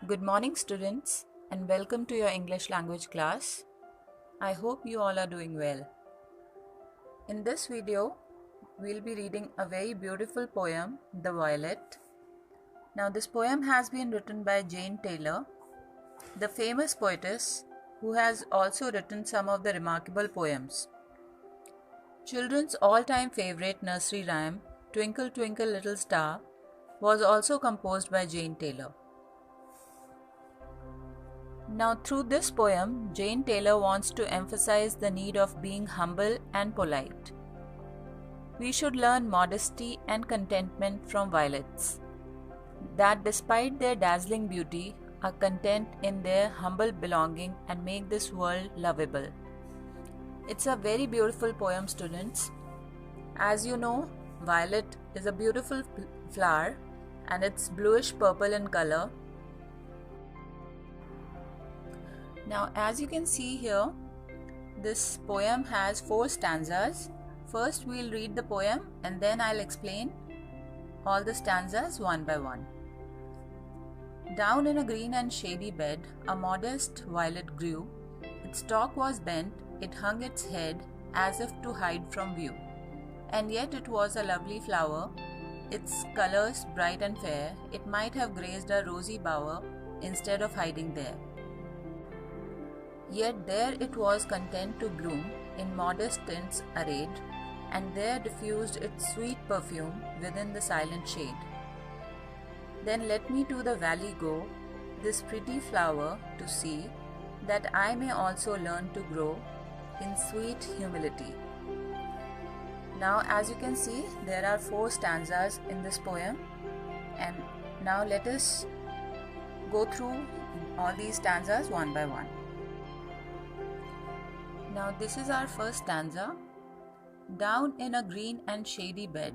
Good morning, students, and welcome to your English language class. I hope you all are doing well. In this video, we'll be reading a very beautiful poem, The Violet. Now, this poem has been written by Jane Taylor, the famous poetess who has also written some of the remarkable poems. Children's all-time favorite nursery rhyme, Twinkle Twinkle Little Star, was also composed by Jane Taylor. Now, through this poem, Jane Taylor wants to emphasize the need of being humble and polite. We should learn modesty and contentment from violets, that despite their dazzling beauty, are content in their humble belonging and make this world lovable. It's a very beautiful poem, students. As you know, violet is a beautiful flower and it's bluish purple in color. Now, as you can see here, this poem has 4 stanzas. First, we'll read the poem and then I'll explain all the stanzas one by one. Down in a green and shady bed, a modest violet grew. Its stalk was bent, it hung its head as if to hide from view. And yet it was a lovely flower, its colors bright and fair. It might have graced a rosy bower instead of hiding there. Yet there it was content to bloom, in modest tints arrayed, and there diffused its sweet perfume within the silent shade. Then let me to the valley go, this pretty flower to see, that I may also learn to grow in sweet humility. Now, as you can see, there are 4 stanzas in this poem, and now let us go through all these stanzas one by one. Now, this is our first stanza. Down in a green and shady bed.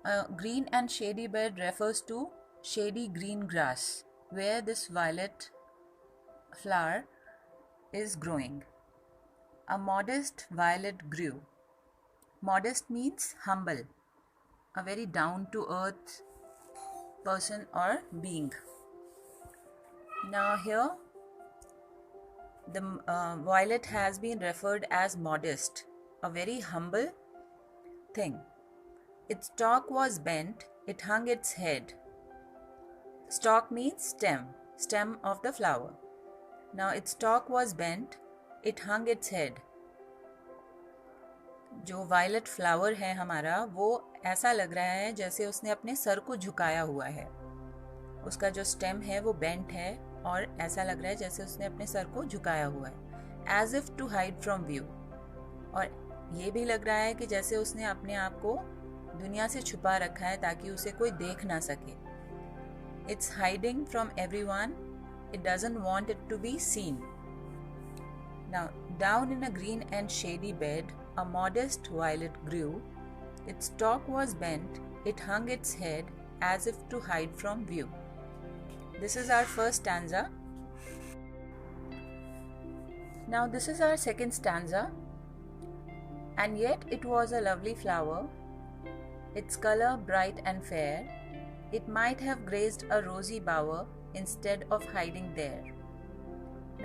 A green and shady bed refers to shady green grass where this violet flower is growing. A modest violet grew. Modest means humble, a very down-to-earth person or being. Now here, the violet has been referred as modest, a very humble thing. Its stalk was bent, it hung its head. Stalk means stem of the flower. Now its stalk was bent, it hung its head. जो violet flower है हमारा, वो ऐसा लग रहा है जैसे उसने अपने सर को झुकाया हुआ है. उसका जो स्टेम है वो बेंट है और ऐसा लग रहा है जैसे उसने अपने सर को झुकाया हुआ है. As if to hide from view. और ये भी लग रहा है कि जैसे उसने अपने आप को दुनिया से छुपा रखा है ताकि उसे कोई देख ना सके. It's hiding from everyone, it doesn't want it to be seen. Now down in a green and shady bed a modest violet grew. Its stalk was bent, it hung its head as if to hide from view. This is our first stanza. Now this is our second stanza. And yet it was a lovely flower, its color bright and fair. It might have graced a rosy bower instead of hiding there.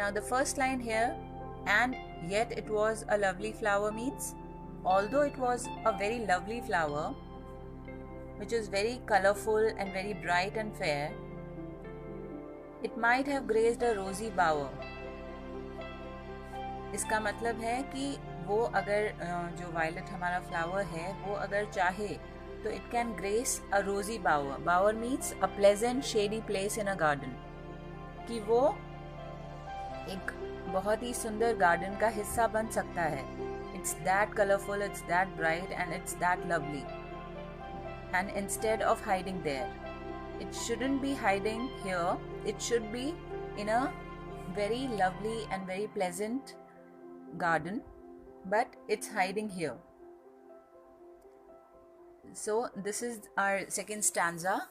Now the first line here, and yet it was a lovely flower, means although it was a very lovely flower which is very colorful and very bright and fair, it might have graced a rosy bower. इसका मतलब है कि वो अगर जो violet हमारा flower है वो अगर चाहे तो it can grace a rosy bower. Bower means a pleasant shady place in a garden. कि वो एक बहुत ही सुंदर गार्डन का हिस्सा बन सकता है. It's that colorful, it's that bright and it's that lovely. And instead of hiding there, it shouldn't be hiding here. It should be in a very lovely and very pleasant garden, but it's hiding here. So this is our second stanza.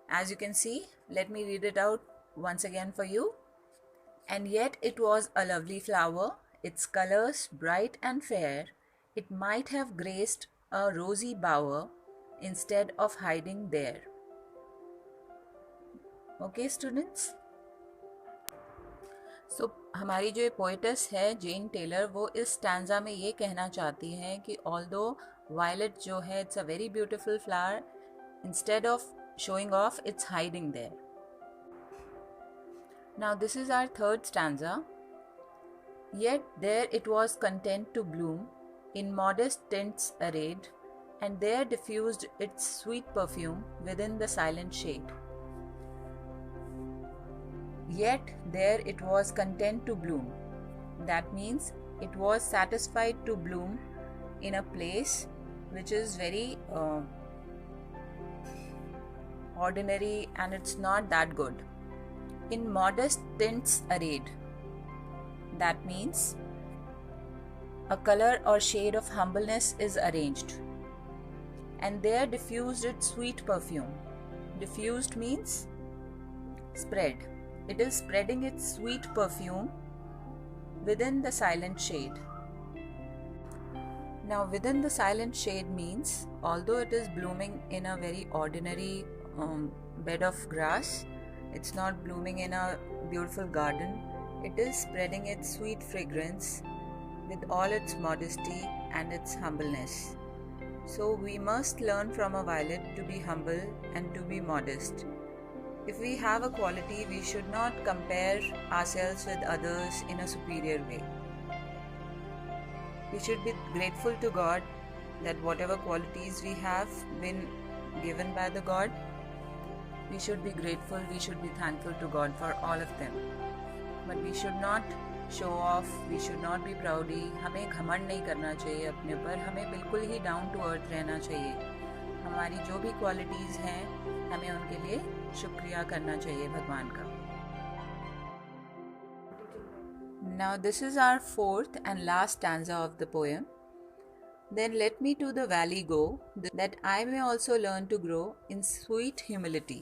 As you can see, let me read it out once again for you. And yet it was a lovely flower, its colors bright and fair. It might have graced a rosy bower instead of hiding there. Okay students, so हमारी जो poetess है जेन Taylor, वो इस stanza में ये कहना चाहती हैं कि ऑल्दो वायलेट जो है it's a very beautiful flower, instead of showing off, it's hiding there. Now this is our third stanza. Yet there it was content to bloom, in modest tints arrayed, and there diffused its sweet perfume within the silent shade. Yet there it was content to bloom. That means it was satisfied to bloom in a place which is very ordinary, and it's not that good. In modest tints arrayed. That means a color or shade of humbleness is arranged. And there diffused its sweet perfume. Diffused means spread. It is spreading its sweet perfume within the silent shade. Now within the silent shade means, although it is blooming in a very ordinary bed of grass, it's not blooming in a beautiful garden, it is spreading its sweet fragrance with all its modesty and its humbleness. So we must learn from a violet to be humble and to be modest. If we have a quality, we should not compare ourselves with others in a superior way. We should be grateful to God that whatever qualities we have been given by the God, we should be grateful, we should be thankful to God for all of them. But we should not show off, we should not be proudy. हमें घमंड नहीं करना चाहिए अपने ऊपर, हमें बिल्कुल ही down to earth रहना चाहिए. हमारी जो भी क्वालिटीज़ हैं, हमें उनके लिए शुक्रिया करना चाहिए भगवान का. Now this is our fourth and last stanza of the poem. Then let me to the valley go, that I may also learn to grow in sweet humility.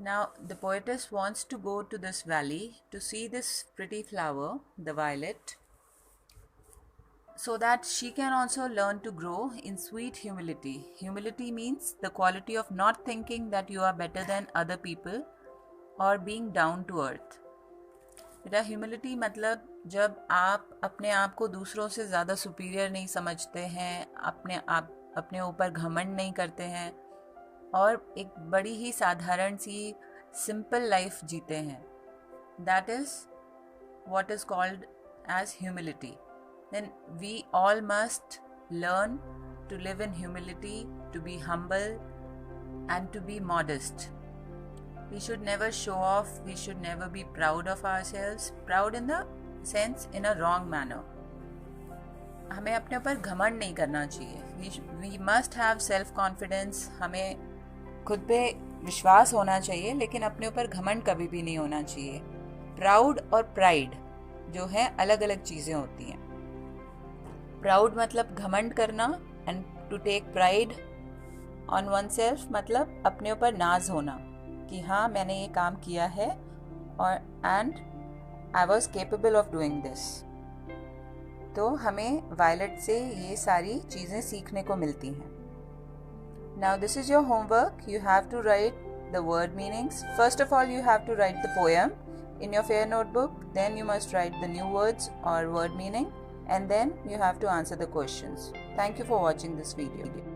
Now the poetess wants to go to this valley to see this pretty flower, the violet, so that she can also learn to grow in sweet humility. Humility means the quality of not thinking that you are better than other people or being down to earth. बेटा humility मतलब जब आप अपने आप को दूसरों से ज़्यादा सुपीरियर नहीं समझते हैं, अपने ऊपर घमंड नहीं करते हैं और एक बड़ी ही साधारण सी सिंपल लाइफ जीते हैं. That is what is called as humility. Then we all must learn to live in humility, to be humble and to be modest. We should never show off, we should never be proud of ourselves, proud in the sense in a wrong manner. हमें अपने ऊपर घमंड नहीं करना चाहिए. We must have self confidence, हमें खुद पे विश्वास होना चाहिए, लेकिन अपने ऊपर घमंड कभी भी नहीं होना चाहिए. प्राउड और प्राइड जो है अलग अलग चीज़ें होती हैं. प्राउड मतलब घमंड करना, and to take pride on oneself मतलब अपने ऊपर नाज होना कि हाँ मैंने ये काम किया है और and I was capable of doing this. तो हमें वायलेट से ये सारी चीज़ें सीखने को मिलती हैं. Now this is your homework. You have to write the word meanings. First of all you have to write the poem in your fair notebook. Then you must write the new words or word meaning, and then you have to answer the questions. Thank you for watching this video.